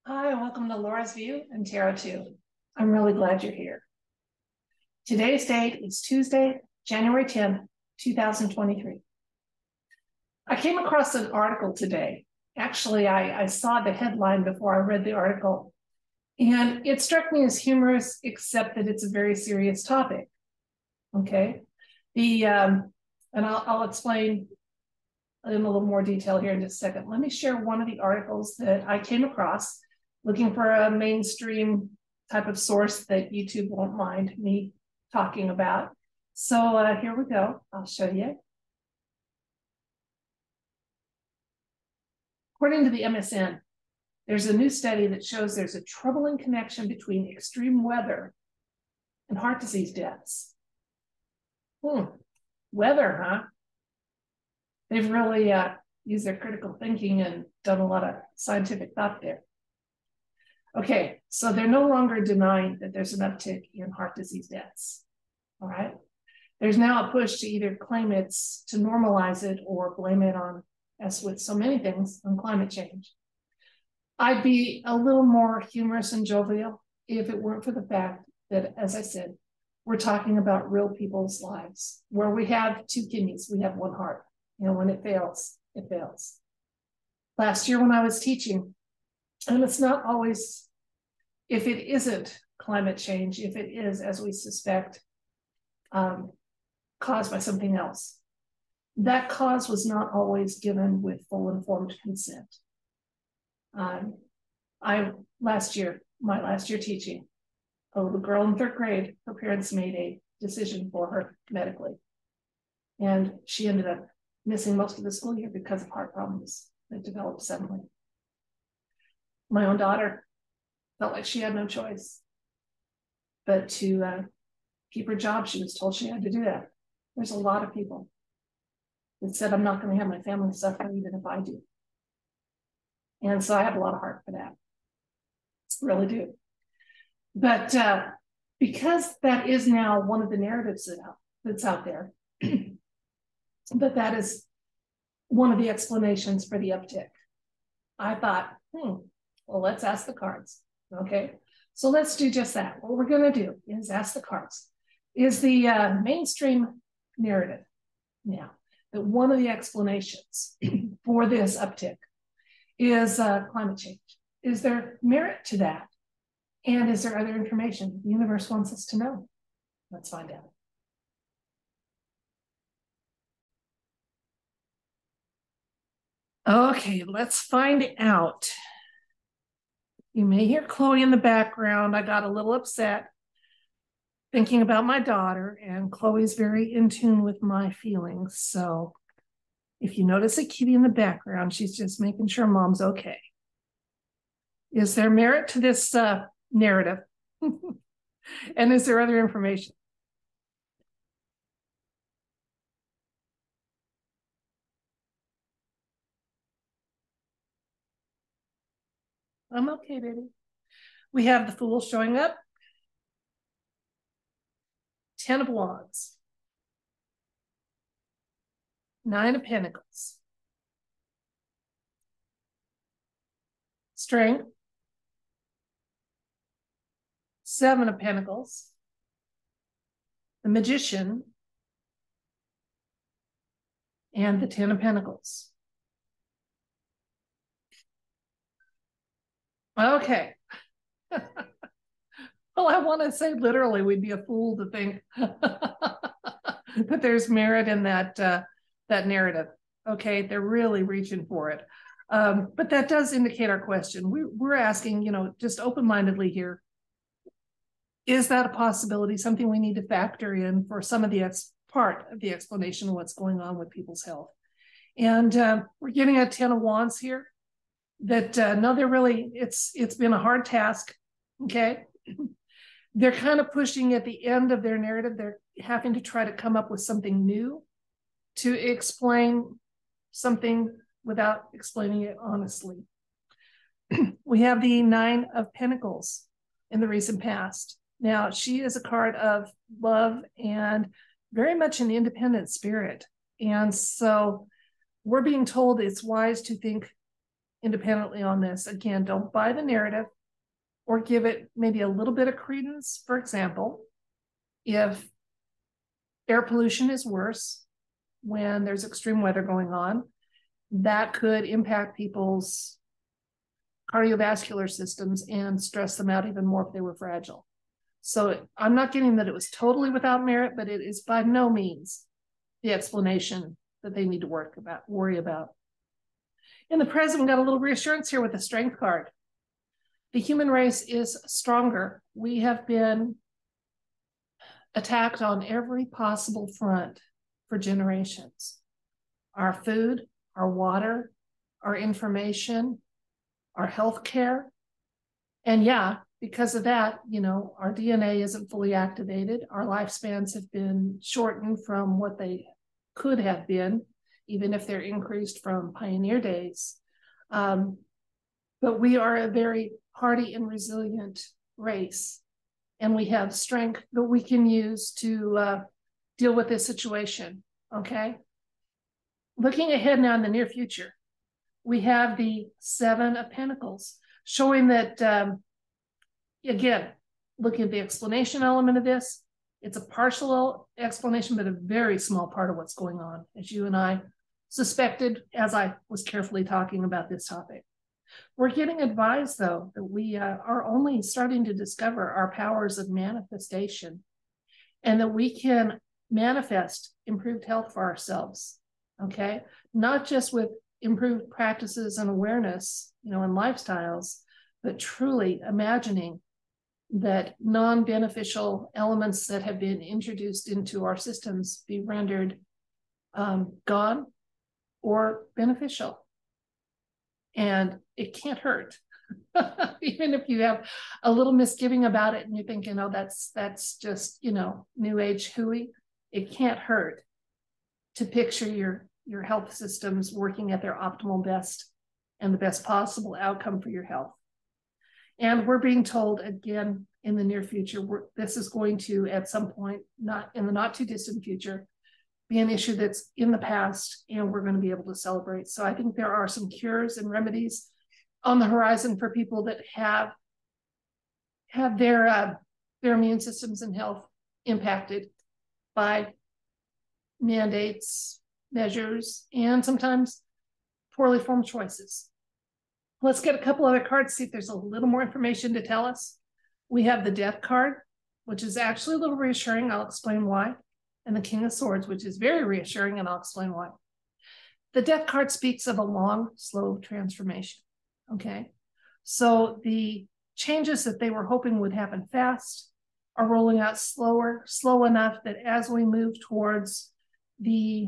Hi, welcome to Laura's View and Tarot 2. I'm really glad you're here. Today's date is Tuesday, January 10th, 2023. I came across an article today. Actually, I saw the headline before I read the article, and it struck me as humorous, except that it's a very serious topic. Okay. And I'll explain in a little more detail here in just a second. Let me share one of the articles that I came across looking for a mainstream type of source that YouTube won't mind me talking about. So here we go. I'll show you. According to the MSN, there's a new study that shows there's a troubling connection between extreme weather and heart disease deaths. Weather, huh? They've really used their critical thinking and done a lot of scientific thought there. Okay, so they're no longer denying that there's an uptick in heart disease deaths. All right. There's now a push to either claim it's to normalize it or blame it on, as with so many things, on climate change. I'd be a little more humorous and jovial if it weren't for the fact that, as I said, we're talking about real people's lives where we have two kidneys, we have one heart. You know, when it fails, it fails. Last year when I was teaching, and it's not always, if it isn't climate change, if it is, as we suspect, caused by something else, that cause was not always given with full informed consent. My last year teaching, the girl in third grade, her parents made a decision for her medically. And she ended up missing most of the school year because of heart problems that developed suddenly. My own daughter felt like she had no choice but to keep her job. She was told she had to do that. There's a lot of people that said, I'm not going to have my family suffer even if I do. And so I have a lot of heart for that. Really do. But because that is now one of the narratives that's out there, but that is one of the explanations for the uptick. I thought, well, let's ask the cards. Okay, so let's do just that. What we're going to do is ask the cards. Is the mainstream narrative now that one of the explanations for this uptick is climate change? Is there merit to that? And is there other information the universe wants us to know? Let's find out. Okay, let's find out. You may hear Chloe in the background. I got a little upset thinking about my daughter, and Chloe's very in tune with my feelings. So if you notice a kitty in the background, she's just making sure mom's okay. Is there merit to this narrative? And is there other information? I'm okay, baby. We have the Fool showing up. 10 of Wands. 9 of Pentacles. Strength. 7 of Pentacles. The Magician. And the 10 of Pentacles. Okay. Well, I want to say literally we'd be a fool to think that there's merit in that narrative. Okay, they're really reaching for it. But that does indicate our question. We're asking, just open-mindedly here, is that a possibility, something we need to factor in for some of the part of the explanation of what's going on with people's health? And we're getting a 10 of Wands here that, no, they're really, it's been a hard task, okay? They're kind of pushing at the end of their narrative. They're having to try to come up with something new to explain something without explaining it honestly. We have the 9 of Pentacles in the recent past. Now, she is a card of love and very much an independent spirit. And so we're being told it's wise to think independently on this. Again, don't buy the narrative or give it maybe a little bit of credence. For example, if air pollution is worse when there's extreme weather going on, that could impact people's cardiovascular systems and stress them out even more if they were fragile. So I'm not getting that it was totally without merit, but it is by no means the explanation that they need to worry about. In the present, we got a little reassurance here with the strength card. The human race is stronger. We have been attacked on every possible front for generations. Our food, our water, our information, our health care. And yeah, because of that, our DNA isn't fully activated. Our lifespans have been shortened from what they could have been, even if they're increased from pioneer days. But we are a very hardy and resilient race. And we have strength that we can use to deal with this situation, okay? Looking ahead now in the near future, we have the Seven of Pentacles, showing that, again, looking at the explanation element of this, it's a partial explanation, but a very small part of what's going on, as you and I suspected as I was carefully talking about this topic. We're getting advised, though, that we are only starting to discover our powers of manifestation and that we can manifest improved health for ourselves, okay? Not just with improved practices and awareness, and lifestyles, but truly imagining that non-beneficial elements that have been introduced into our systems be rendered gone or beneficial. And it can't hurt. Even if you have a little misgiving about it and you think, that's just, new age hooey, it can't hurt to picture your health systems working at their optimal best and the best possible outcome for your health. And we're being told again in the near future, this is going to, at some point, not in the not too distant future, be an issue that's in the past, and we're going to be able to celebrate. So I think there are some cures and remedies on the horizon for people that have their immune systems and health impacted by mandates, measures, and sometimes poorly formed choices. Let's get a couple other cards, see if there's a little more information to tell us. We have the Death card, which is actually a little reassuring. I'll explain why. And the King of Swords, which is very reassuring, and I'll explain why. The Death card speaks of a long, slow transformation, okay? So the changes that they were hoping would happen fast are rolling out slow enough that as we move towards the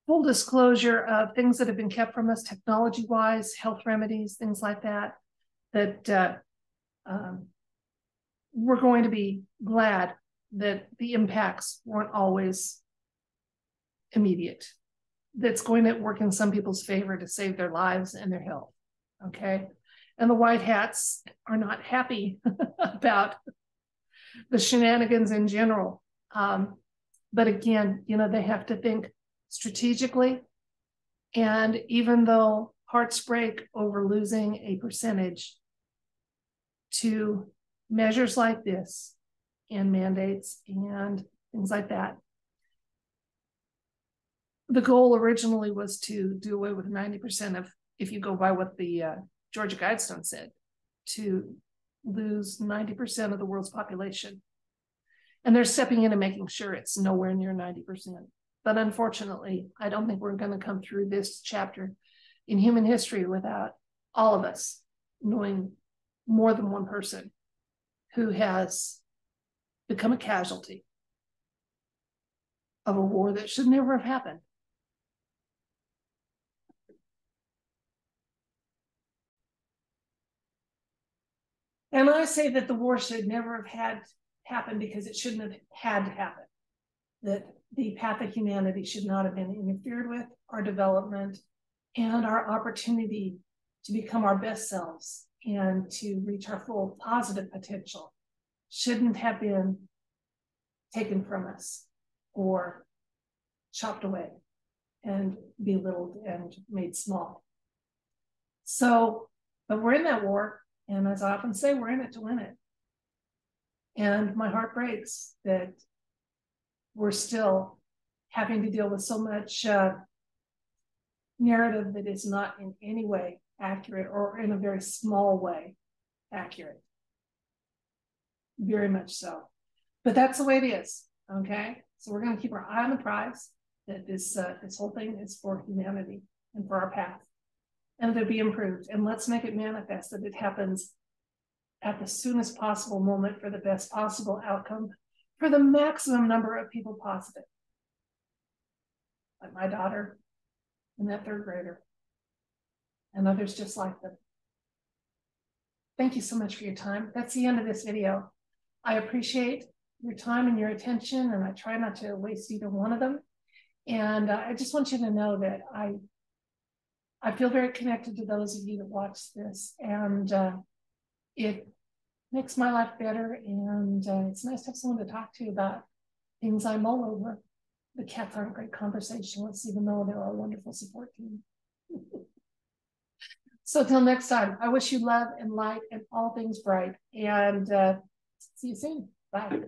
full disclosure of things that have been kept from us technology-wise, health remedies, things like that, we're going to be glad that the impacts weren't always immediate. That's going to work in some people's favor to save their lives and their health, okay? And the white hats are not happy about the shenanigans in general. But again, they have to think strategically. And even though hearts break over losing a percentage to measures like this and mandates and things like that, the goal originally was to do away with 90% of, if you go by what the Georgia Guidestone said, to lose 90% of the world's population. And they're stepping in and making sure it's nowhere near 90%. But unfortunately, I don't think we're going to come through this chapter in human history without all of us knowing more than one person who has become a casualty of a war that should never have happened. And I say that the war should never have had happened because it shouldn't have had to happen. That the path of humanity should not have been interfered with, our development and our opportunity to become our best selves and to reach our full positive potential shouldn't have been taken from us or chopped away. and belittled and made small. So, but we're in that war, and as I often say, we're in it to win it. And my heart breaks that we're still having to deal with so much narrative that is not in any way accurate, or in a very small way accurate. Very much so. But that's the way it is, okay? So we're going to keep our eye on the prize, that this whole thing is for humanity and for our path, and to be improved. And let's make it manifest that it happens at the soonest possible moment for the best possible outcome for the maximum number of people positive. Like my daughter and that third grader and others just like them. Thank you so much for your time. That's the end of this video. I appreciate your time and your attention, and I try not to waste either one of them. And I just want you to know that I feel very connected to those of you that watch this, and it makes my life better. And it's nice to have someone to talk to about things I mull over. The cats aren't great conversationalists, even though they're a wonderful support team. So till next time, I wish you love and light and all things bright. And see you soon. Bye.